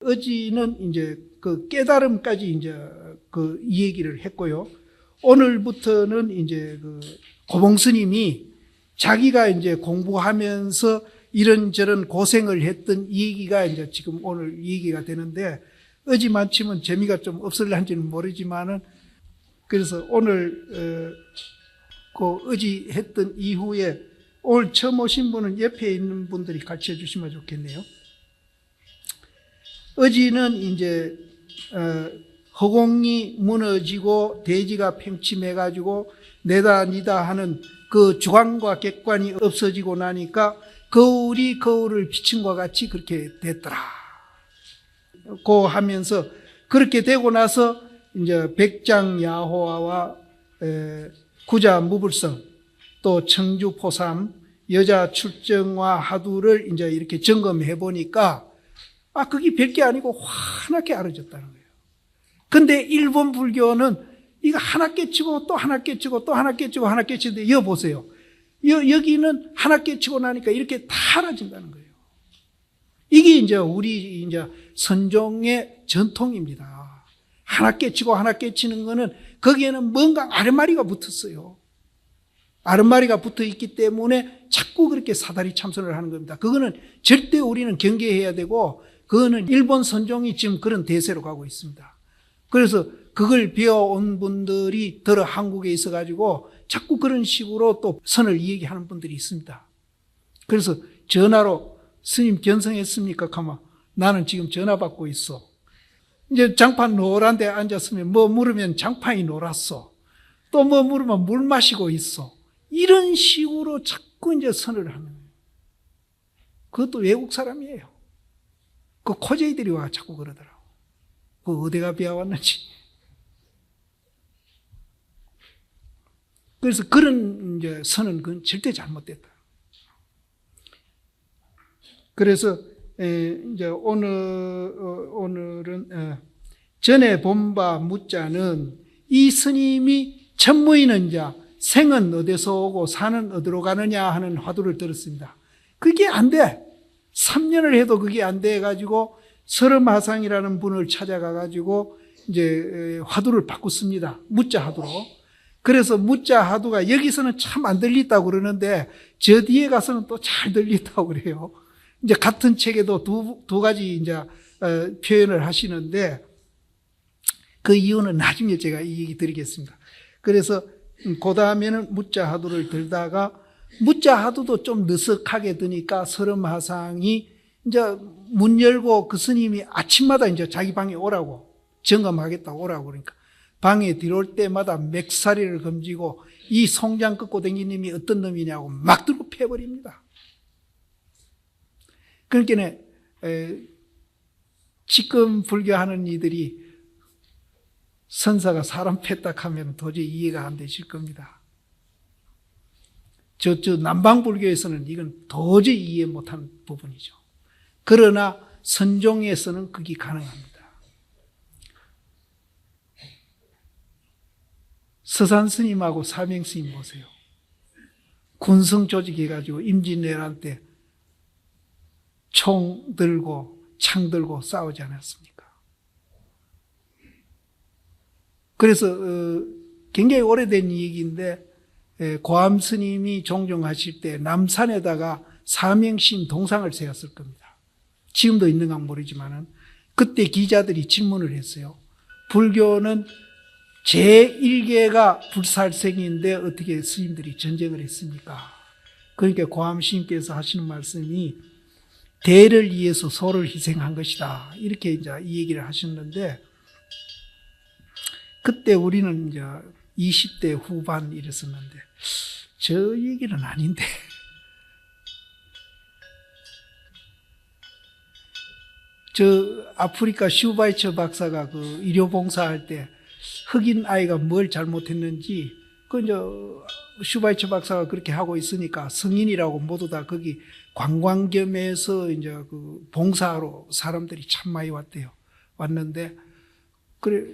어제는 이제 그 깨달음까지 이제 그 이 얘기를 했고요. 오늘부터는 이제 그 고봉 스님이 자기가 이제 공부하면서 이런저런 고생을 했던 이 얘기가 이제 지금 오늘 이 얘기가 되는데, 어제만 치면 재미가 좀 없을런지는 모르지만은, 그래서 오늘 그 어제 했던 이후에 오늘 처음 오신 분은 옆에 있는 분들이 가르쳐 주시면 좋겠네요. 어제는 이제 허공이 무너지고 대지가 팽침해가지고 내다 니다 하는 그 주관과 객관이 없어지고 나니까 거울이 거울을 비춘 것 같이 그렇게 됐더라 고 하면서, 그렇게 되고 나서 이제 백장야호와와 구자무불성, 또 청주포삼, 여자 출정과 하두를 이제 이렇게 점검해 보니까 그게 별게 아니고 환하게 알아졌다는 거예요. 근데 일본 불교는 이거 하나 깨치고 또 하나 깨치고 또 하나 깨치고 하나 깨치는데, 여기 보세요. 여기는 하나 깨치고 나니까 이렇게 다 알아진다는 거예요. 이게 이제 우리 이제 선종의 전통입니다. 하나 깨치고 하나 깨치는 거는 거기에는 뭔가 아랫마리가 붙었어요. 아랫마리가 붙어 있기 때문에 자꾸 그렇게 사다리 참선을 하는 겁니다. 그거는 절대 우리는 경계해야 되고, 그거는 일본 선종이 지금 그런 대세로 가고 있습니다. 그래서 그걸 배워온 분들이 들어 한국에 있어가지고 자꾸 그런 식으로 또 선을 얘기하는 분들이 있습니다. 그래서 전화로 스님 견성했습니까? 가만 나는 지금 전화 받고 있어. 이제 장판 노란 데 앉았으면 뭐 물으면 장판이 놀았어. 또 뭐 물으면 물 마시고 있어. 이런 식으로 자꾸 이제 선을 하는 거예요. 그것도 외국 사람이에요. 그 코제이들이 와 자꾸 그러더라고. 그 어디가 배워왔는지. 그래서 그런 이제 선은 그건 절대 잘못됐다. 그래서 이제 오늘은 전에 본 바 묻자는, 이 스님이 천무이는 자 생은 어디서 오고 사는 어디로 가느냐 하는 화두를 들었습니다. 그게 안 돼. 3년을 해도 그게 안 돼 가지고 설엄하상이라는 분을 찾아가 가지고 이제 화두를 바꿨습니다. 묻자 화두로. 그래서 묻자 화두가 여기서는 참 안 들린다고 그러는데 저 뒤에 가서는 또 잘 들린다고 그래요. 이제 같은 책에도 두 가지 이제 표현을 하시는데, 그 이유는 나중에 제가 이 얘기 드리겠습니다. 그래서 그 다음에는 묻자 화두를 들다가, 묻자 화두도 좀 느슨하게 드니까 설엄하상이 이제 문 열고 그 스님이 아침마다 이제 자기 방에 오라고, 점검하겠다고 오라고 그러니까 방에 들어올 때마다 맥사리를 검지고 이 송장 꺾고 댕긴 놈이 어떤 놈이냐고 막 들고 패버립니다. 그러니까 지금 불교하는 이들이 선사가 사람 패다 하면 도저히 이해가 안 되실 겁니다. 저 남방불교에서는 이건 도저히 이해 못하는 부분이죠. 그러나 선종에서는 그게 가능합니다. 서산 스님하고 사명 스님 보세요. 군성 조직해가지고 임진왜란 때 총 들고 창 들고 싸우지 않았습니까? 그래서 굉장히 오래된 얘기인데, 고암 스님이 종종하실 때 남산에다가 사명신 동상을 세웠을 겁니다. 지금도 있는가 모르지만은, 그때 기자들이 질문을 했어요. 불교는 제1계가 불살생인데 어떻게 스님들이 전쟁을 했습니까? 그러니까 고암 스님께서 하시는 말씀이 대를 위해서 소를 희생한 것이다, 이렇게 이제 이 얘기를 하셨는데, 그때 우리는 이제 20대 후반 이랬었는데, 저 얘기는 아닌데. 저 아프리카 슈바이처 박사가 그 의료봉사할 때 흑인 아이가 뭘 잘못했는지, 그 이제 슈바이처 박사가 그렇게 하고 있으니까 성인이라고 모두 다 거기 관광겸해서 이제 그 봉사하러 사람들이 참 많이 왔대요. 왔는데, 그래,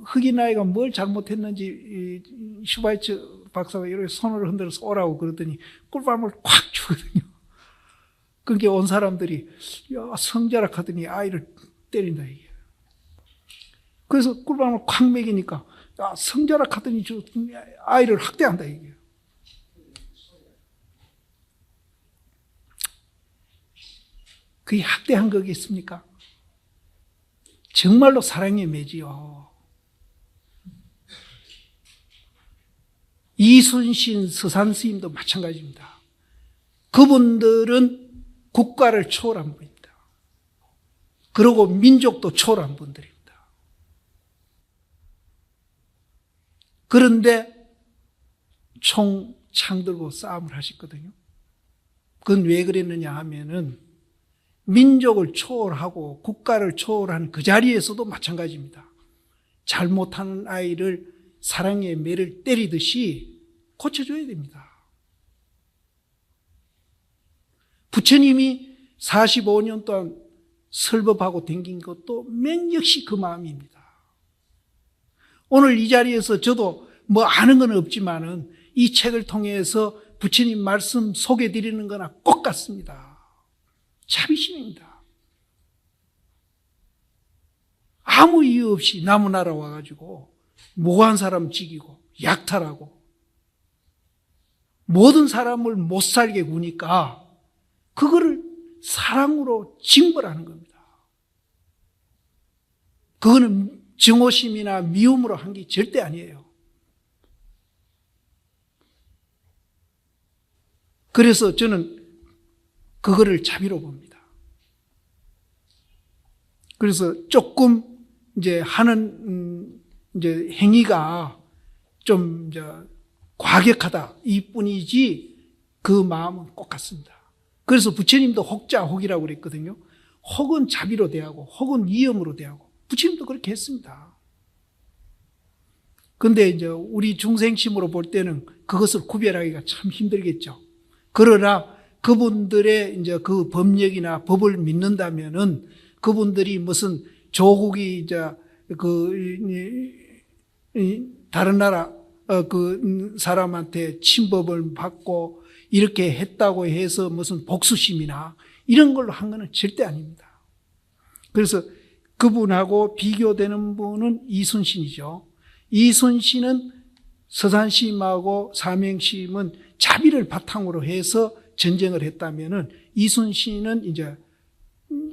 흑인 아이가 뭘 잘못했는지 슈바이처 박사가 이렇게 손을 흔들어서 오라고 그러더니 꿀밤을 콱 주거든요. 그게 온 사람들이 야 성자락 하더니 아이를 때린다 이게. 그래서 꿀밤을 콱 먹이니까 성자라 하더니 저 아이를 학대한다 이게. 그게 학대한 거겠습니까? 정말로 사랑의 매지요. 이순신 서산 스님도 마찬가지입니다. 그분들은 국가를 초월한 분입니다. 그리고 민족도 초월한 분들입니다. 그런데 총 창 들고 싸움을 하셨거든요. 그건 왜 그랬느냐 하면은 민족을 초월하고 국가를 초월한 그 자리에서도 마찬가지입니다. 잘못하는 아이를 사랑의 매를 때리듯이 고쳐줘야 됩니다. 부처님이 45년 동안 설법하고 댕긴 것도 역시 그 마음입니다. 오늘 이 자리에서 저도 뭐 아는 건 없지만은 이 책을 통해서 부처님 말씀 소개드리는 거나 꼭 같습니다. 자비심입니다. 아무 이유 없이 남의 나라 와가지고 모한 사람 죽이고 약탈하고 모든 사람을 못 살게 구니까 그거를 사랑으로 징벌하는 겁니다. 그거는 증오심이나 미움으로 한 게 절대 아니에요. 그래서 저는 그거를 자비로 봅니다. 그래서 조금 이제 하는 이제 행위가 좀 이제 과격하다 이뿐이지 그 마음은 꼭 같습니다. 그래서 부처님도 혹자혹이라고 그랬거든요. 혹은 자비로 대하고 혹은 위엄으로 대하고 부처님도 그렇게 했습니다. 근데 이제 우리 중생심으로 볼 때는 그것을 구별하기가 참 힘들겠죠. 그러나 그분들의 이제 그 법력이나 법을 믿는다면은 그분들이 무슨 조국이 이제 다른 나라 그 사람한테 침범을 받고 이렇게 했다고 해서 무슨 복수심이나 이런 걸로 한 거는 절대 아닙니다. 그래서 그분하고 비교되는 분은 이순신이죠. 이순신은 서산심하고 사명심은 자비를 바탕으로 해서 전쟁을 했다면은 이순신은 이제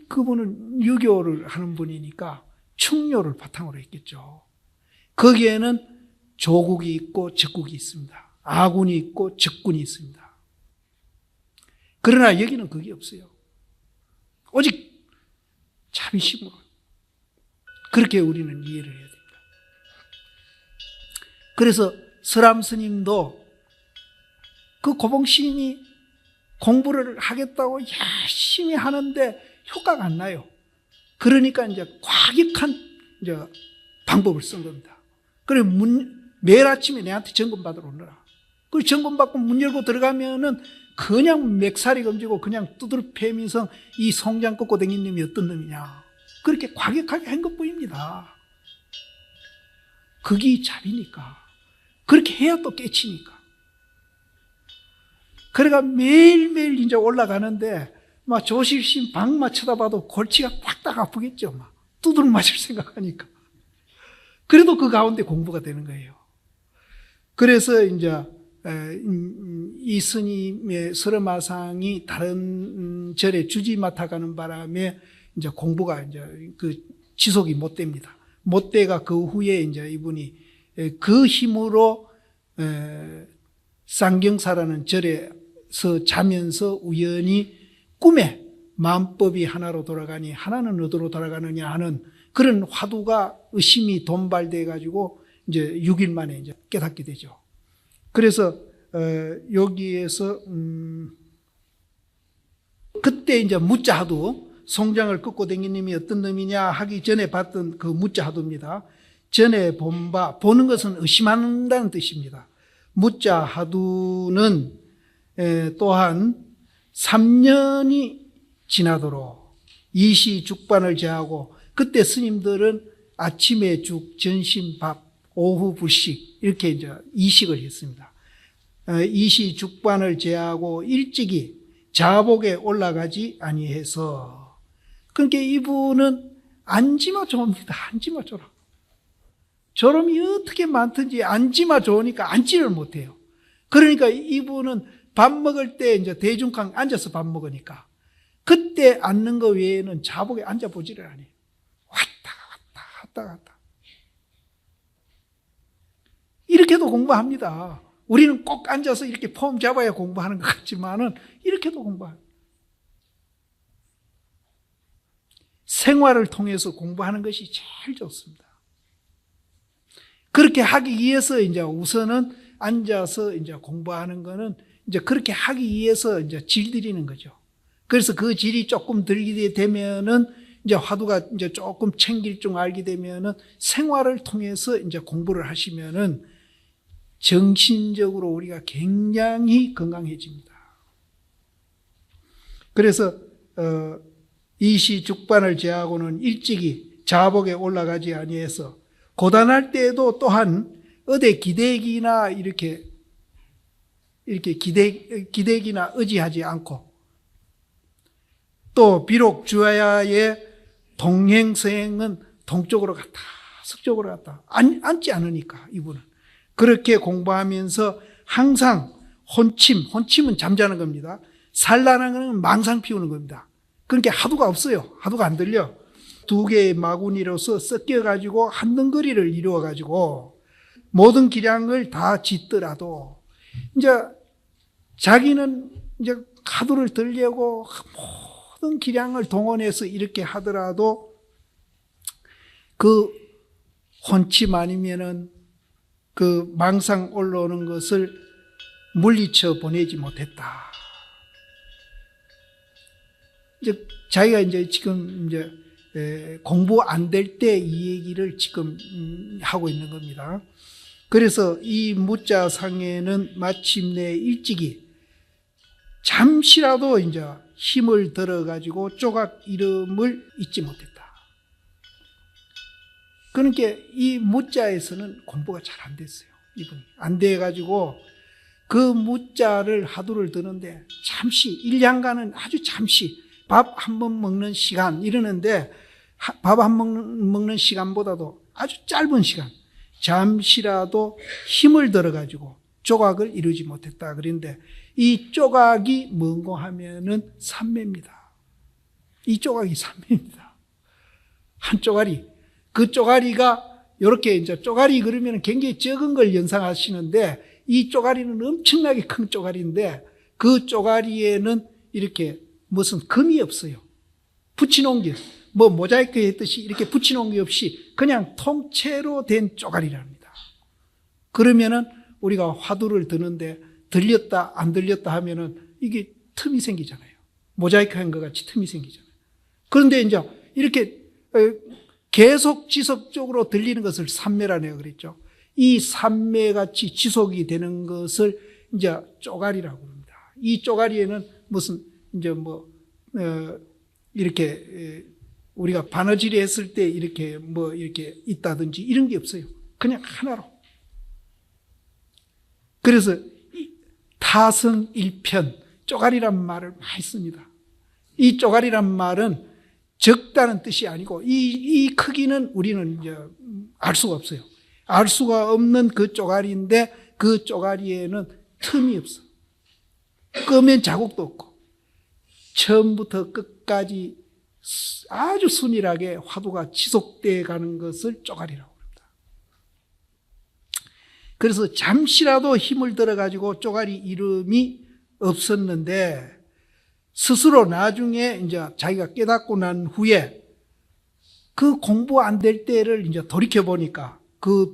그분은 유교를 하는 분이니까 충료를 바탕으로 했겠죠. 거기에는 조국이 있고 적국이 있습니다. 아군이 있고 적군이 있습니다. 그러나 여기는 그게 없어요. 오직 자비심으로. 그렇게 우리는 이해를 해야 됩니다. 그래서 설암 스님도 그 고봉시인이 공부를 하겠다고 열심히 하는데 효과가 안 나요. 그러니까 이제 과격한 이제 방법을 쓴 겁니다. 그래 매일 아침에 내한테 점검 받으러 오너라. 그 점검 받고 문 열고 들어가면은 그냥 맥살이 검지고 그냥 두드러 패면서 이 송장 꺾고 다닌 놈이 어떤 놈이냐. 그렇게 과격하게 한 것뿐입니다. 그게 자비니까. 그렇게 해야 또 깨치니까. 그래가 매일매일 이제 올라가는데 막 조실심 방만 쳐다봐도 골치가 꽉딱 아프겠죠. 막 두드러 맞을 생각하니까. 그래도 그 가운데 공부가 되는 거예요. 그래서 이제 이 스님의 설엄화상이 다른 절에 주지 맡아가는 바람에 이제 공부가 이제 그 지속이 못 됩니다. 못 돼가 그 후에 이제 이분이 그 힘으로 쌍경사라는 절에서 자면서 우연히 꿈에 만법이 하나로 돌아가니 하나는 어디로 돌아가느냐 하는 그런 화두가 의심이 돈발돼 가지고 이제 6일 만에 이제 깨닫게 되죠. 그래서 여기에서 그때 이제 무자하두 송장을 꺾고 댕긴 놈이 어떤 놈이냐 하기 전에 봤던 그 무자하두입니다. 전에 본 바, 보는 것은 의심한다는 뜻입니다. 무자하두는 또한 3년이 지나도록 이시죽반을 제하고 그때 스님들은 아침에 죽, 점심 밥, 오후 불식 이렇게 이제 이식을 했습니다. 이시죽반을 제하고 일찍이 자복에 올라가지 아니해서 그러니까 이분은 앉지마 좋습니다. 앉지마 좋아. 졸음이 어떻게 많든지 앉지마 좋으니까 앉지를 못해요. 그러니까 이분은 밥 먹을 때 이제 대중강 앉아서 밥 먹으니까 그때 앉는 거 외에는 자복에 앉아보지를 않아요. 왔다 갔다. 이렇게도 공부합니다. 우리는 꼭 앉아서 이렇게 폼 잡아야 공부하는 것 같지만은 이렇게도 공부해요. 생활을 통해서 공부하는 것이 제일 좋습니다. 그렇게 하기 위해서 이제 우선은 앉아서 이제 공부하는 거는 이제 그렇게 하기 위해서 이제 질들이는 거죠. 그래서 그 질이 조금 들게 되면은 이제 화두가 이제 조금 챙길 줄 알게 되면은 생활을 통해서 이제 공부를 하시면은 정신적으로 우리가 굉장히 건강해집니다. 그래서 이시죽반을 제하고는 일찍이 자복에 올라가지 아니해서 고단할 때에도 또한 어디 기대기나 이렇게 기대기나 의지하지 않고 또 비록 주야의 동행서행은 동쪽으로 갔다 서쪽으로 갔다 앉지 않으니까 이분은 그렇게 공부하면서 항상 혼침은 잠자는 겁니다. 산란하는 건 망상 피우는 겁니다. 그러니까 하두가 없어요. 하두가 안 들려. 두 개의 마구니로서 섞여가지고 한 덩거리를 이루어가지고 모든 기량을 다 짓더라도 이제 자기는 이제 하두를 들려고 모든 기량을 동원해서 이렇게 하더라도 그 혼침 아니면은 그 망상 올라오는 것을 물리쳐 보내지 못했다. 이제 자기가 이제 지금 이제 공부 안 될 때 이 얘기를 지금 하고 있는 겁니다. 그래서 이 무자상에는 마침내 일찍이 잠시라도 이제 힘을 들어가지고 조각 이름을 잊지 못했다. 그러니까 이 무자에서는 공부가 잘 안 됐어요. 이분이 안 돼가지고 그 무자를 하두를 드는데 잠시 1년간은 아주 잠시 밥 한 번 먹는 시간 이러는데 밥 한 번 먹는 시간보다도 아주 짧은 시간 잠시라도 힘을 들어가지고 조각을 이루지 못했다. 그런데 이 조각이 뭔고 하면은 삼매입니다. 이 조각이 삼매입니다. 한 쪼가리. 그 쪼가리가 이렇게 이제 쪼가리 그러면 굉장히 적은 걸 연상하시는데 이 쪼가리는 엄청나게 큰 쪼가리인데 그 쪼가리에는 이렇게 무슨 금이 없어요. 붙여놓은 게 뭐 모자이크 했듯이 이렇게 붙여놓은 게 없이 그냥 통째로 된 쪼가리랍니다. 그러면은 우리가 화두를 드는데 들렸다 안 들렸다 하면은 이게 틈이 생기잖아요. 모자이크 한 것 같이 틈이 생기잖아요. 그런데 이제 이렇게 계속 지속적으로 들리는 것을 삼매라네요. 그랬죠. 이 삼매같이 지속이 되는 것을 이제 쪼가리라고 합니다. 이 쪼가리에는 무슨 이제 이렇게 우리가 바느질이 했을 때 이렇게 이렇게 있다든지 이런 게 없어요. 그냥 하나로. 그래서 타성일편 쪼가리란 말을 많이 씁니다. 이 쪼가리란 말은 적다는 뜻이 아니고 이 크기는 우리는 이제 알 수가 없어요. 알 수가 없는 그 쪼가리인데 그 쪼가리에는 틈이 없어. 끄면 자국도 없고 처음부터 끝까지 아주 순일하게 화두가 지속되어 가는 것을 쪼가리라고 합니다. 그래서 잠시라도 힘을 들어가지고 쪼가리 이름이 없었는데 스스로 나중에 이제 자기가 깨닫고 난 후에 그 공부 안 될 때를 이제 돌이켜 보니까 그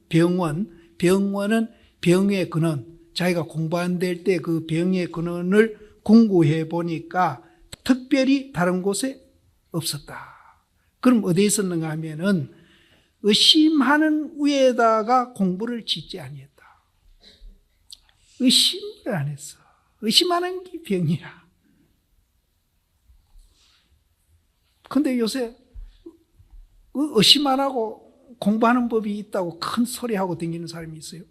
병원은 병의 근원, 자기가 공부 안 될 때 그 병의 근원을 궁구해 보니까 특별히 다른 곳에 없었다. 그럼 어디에 있었는가 하면은 의심하는 위에다가 공부를 짓지 아니했다. 의심을 안 했어. 의심하는 게 병이야. 근데 요새 의심 안 하고 공부하는 법이 있다고 큰 소리하고 다니는 사람이 있어요.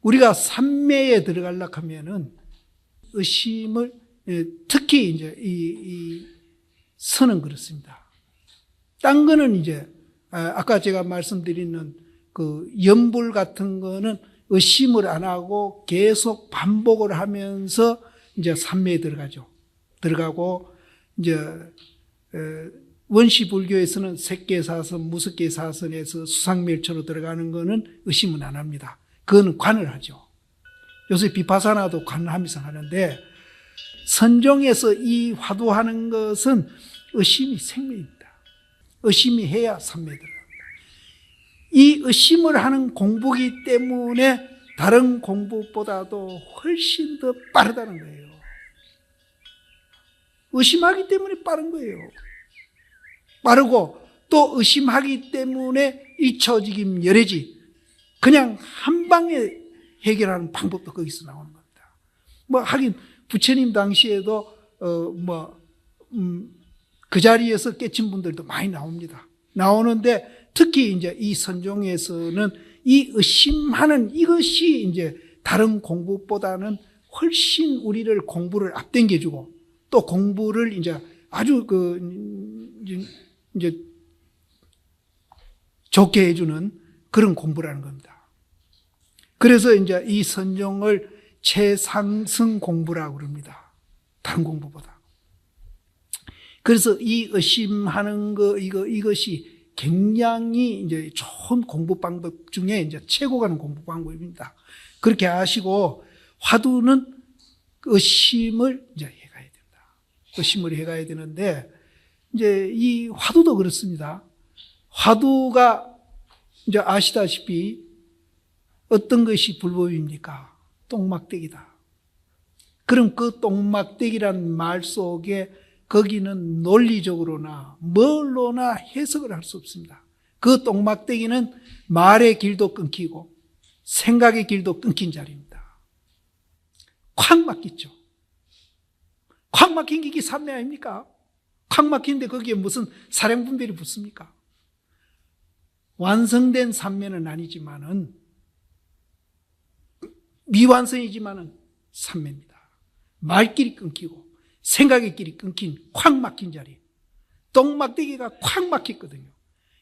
우리가 삼매에 들어가려고 하면은 의심을 특히 이제 선은 그렇습니다. 딴 거는 이제 아까 제가 말씀드리는 그 염불 같은 거는 의심을 안 하고 계속 반복을 하면서 이제 삼매에 들어가고 이제 원시 불교에서는 색계사선, 무색계사선에서 수상멸처로 들어가는 거는 의심은 안 합니다. 그거는 관을 하죠. 요새 비파사나도 관하면서 하는데, 선종에서 이 화두하는 것은 의심이 생명입니다. 의심이 해야 삼매에 들어갑니다. 이 의심을 하는 공부이기 때문에 다른 공부보다도 훨씬 더 빠르다는 거예요. 의심하기 때문에 빠른 거예요. 빠르고 또 의심하기 때문에 일처직임 열애지, 그냥 한 방에 해결하는 방법도 거기서 나오는 겁니다. 뭐 하긴 부처님 당시에도 그 자리에서 깨친 분들도 많이 나옵니다. 나오는데 특히 이제 이 선종에서는 이 의심하는 이것이 이제 다른 공부보다는 훨씬 우리를 공부를 앞당겨주고 또 공부를 이제 아주 이제 좋게 해주는 그런 공부라는 겁니다. 그래서 이제 이 선종을 최상승 공부라고 그럽니다. 다른 공부보다. 그래서 이 의심하는 거, 이것이 굉장히 이제 좋은 공부 방법 중에 이제 최고 가는 공부 방법입니다. 그렇게 아시고, 화두는 의심을 이제 해가야 된다. 의심을 해가야 되는데, 이제 이 화두도 그렇습니다. 화두가 이제 아시다시피 어떤 것이 불법입니까? 똥막대기다. 그럼 그 똥막대기란 말 속에 거기는 논리적으로나 뭘로나 해석을 할 수 없습니다. 그 똥막대기는 말의 길도 끊기고 생각의 길도 끊긴 자리입니다. 콱 막히죠. 콱 막힌 게 이게 삼매 아닙니까? 콱 막힌데 거기에 무슨 사량분별이 붙습니까? 완성된 삼매는 아니지만은, 미완성이지만은 삼매입니다. 말길이 끊기고 생각의 길이 끊긴 콱 막힌 자리, 똥막대기가 콱 막혔거든요.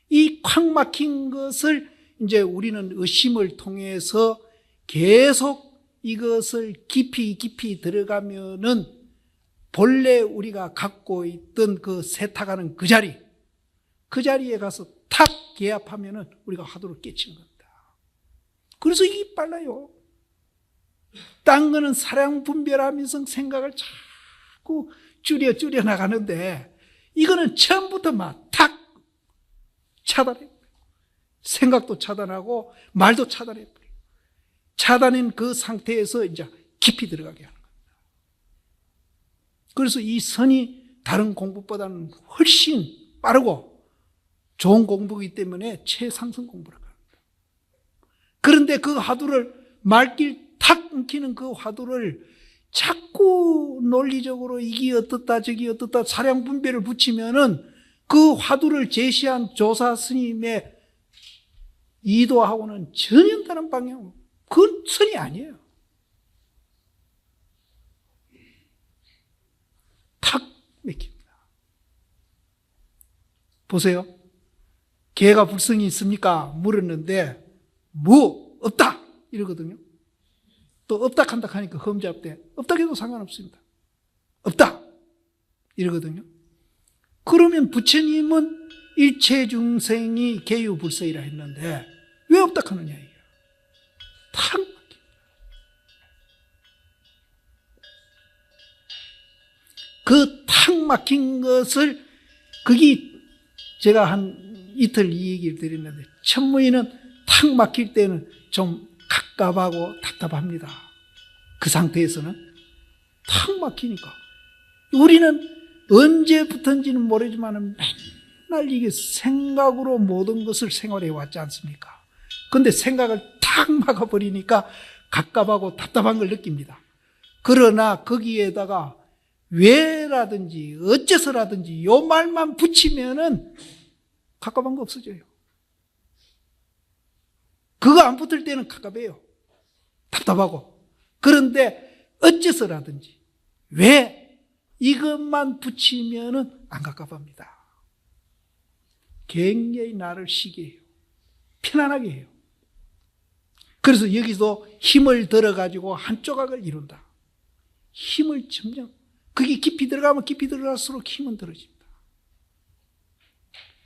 이 콱 막힌 것을 이제 우리는 의심을 통해서 계속 이것을 깊이 들어가면은 본래 우리가 갖고 있던 그 세탁하는 그 자리에 가서 탁 개합하면은 우리가 화두를 깨치는 겁니다. 그래서 이게 빨라요. 딴 거는 사량 분별하면서 생각을 자꾸 줄여 나가는데, 이거는 처음부터 막 탁 차단해. 생각도 차단하고 말도 차단해. 차단한 그 상태에서 이제 깊이 들어가게 하는 겁니다. 그래서 이 선이 다른 공부보다는 훨씬 빠르고 좋은 공부이기 때문에 최상승 공부라고 합니다. 그런데 그 화두를, 말길 탁 끊기는 그 화두를 자꾸 논리적으로 이게 어떻다 저기 어떻다 사량 분별을 붙이면은 그 화두를 제시한 조사 스님의 이도하고는 전혀 다른 방향으로, 그건 선이 아니에요. 탁 맥힙니다. 보세요. 개가 불성이 있습니까? 물었는데 없다 이러거든요. 또 없다 한다 하니까 험잡대. 없다 해도 상관없습니다. 없다 이러거든요. 그러면 부처님은 일체 중생이 개유불성이라 했는데 왜 없다 하느냐 이게. 탁 막힙니다. 그 탁 막힌 것을, 그게 제가 한 이틀 이 얘기를 드렸는데, 천무인은 탁 막힐 때는 좀 갑갑하고 답답합니다. 그 상태에서는 탁 막히니까 우리는 언제부턴지는 모르지만 맨날 이게 생각으로 모든 것을 생활해 왔지 않습니까? 그런데 생각을 탁 막아버리니까 갑갑하고 답답한 걸 느낍니다. 그러나 거기에다가 왜라든지 어째서라든지 요 말만 붙이면은 갑갑한 거 없어져요. 그거 안 붙을 때는 갑갑해요. 답답하고. 그런데 어째서라든지 왜 이것만 붙이면은 안 갑갑합니다. 굉장히 나를 쉬게 해요. 편안하게 해요. 그래서 여기서 힘을 들어가지고 한 조각을 이룬다. 힘을 점점, 그게 깊이 들어가면 깊이 들어갈수록 힘은 들어집니다.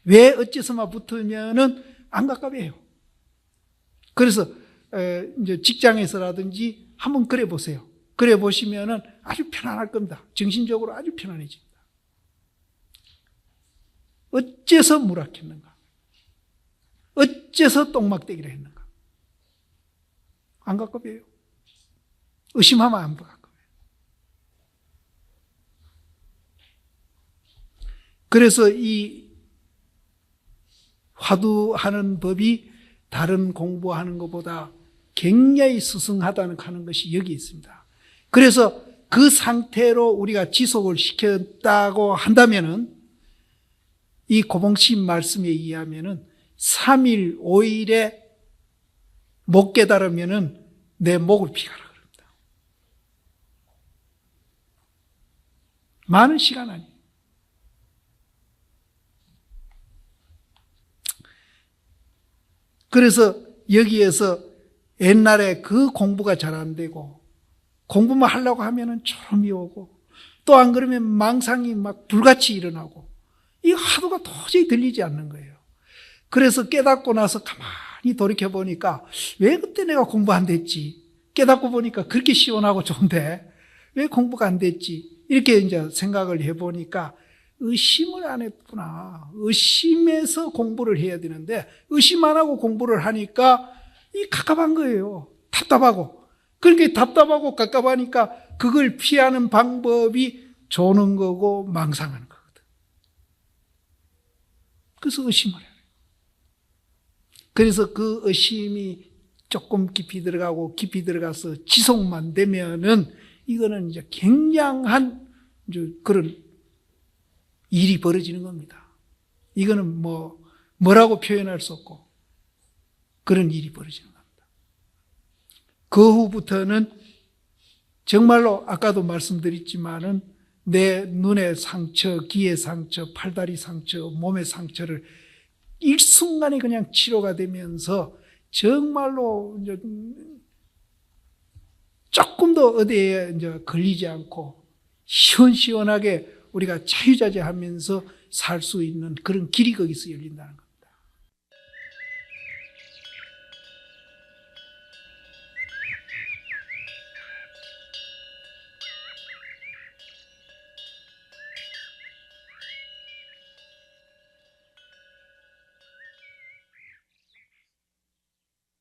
왜 어째서만 붙으면은 안 갑갑해요. 그래서 이제 직장에서라든지 한번 그래 보세요. 그래 보시면은 아주 편안할 겁니다. 정신적으로 아주 편안해집니다. 어째서 무락했는가? 어째서 똥막대기를 했는가? 안 갑갑해요. 의심하면 안 갑갑해요. 그래서 이 화두하는 법이 다른 공부하는 것보다 굉장히 스승하다는 하는 것이 여기 있습니다. 그래서 그 상태로 우리가 지속을 시켰다고 한다면은 이 고봉심 말씀에 의하면은 3일, 5일에 못 깨달으면은 내 목을 피가라 그럽니다. 많은 시간 아니에요. 그래서 여기에서 옛날에 그 공부가 잘 안 되고 공부만 하려고 하면은 졸음이 오고 또 안 그러면 망상이 막 불같이 일어나고 이 화두가 도저히 들리지 않는 거예요. 그래서 깨닫고 나서 가만히 돌이켜 보니까 왜 그때 내가 공부 안 됐지? 깨닫고 보니까 그렇게 시원하고 좋은데 왜 공부가 안 됐지? 이렇게 이제 생각을 해 보니까 의심을 안 했구나. 의심해서 공부를 해야 되는데 의심 안 하고 공부를 하니까 이 갑갑한 거예요. 답답하고. 그렇게 답답하고 갑갑하니까 그걸 피하는 방법이 조는 거고 망상하는 거거든. 그래서 의심을 해요. 그래서 그 의심이 조금 깊이 들어가고 깊이 들어가서 지속만 되면은 이거는 이제 굉장한 이제 그런 일이 벌어지는 겁니다. 이거는 뭐라고 표현할 수 없고 그런 일이 벌어지는 겁니다. 그 후부터는 정말로 아까도 말씀드렸지만은 내 눈의 상처, 귀의 상처, 팔다리 상처, 몸의 상처를 일순간에 그냥 치료가 되면서 정말로 이제 조금도 어디에 이제 걸리지 않고 시원시원하게 우리가 자유자재하면서 살 수 있는 그런 길이 거기서 열린다는 겁니다.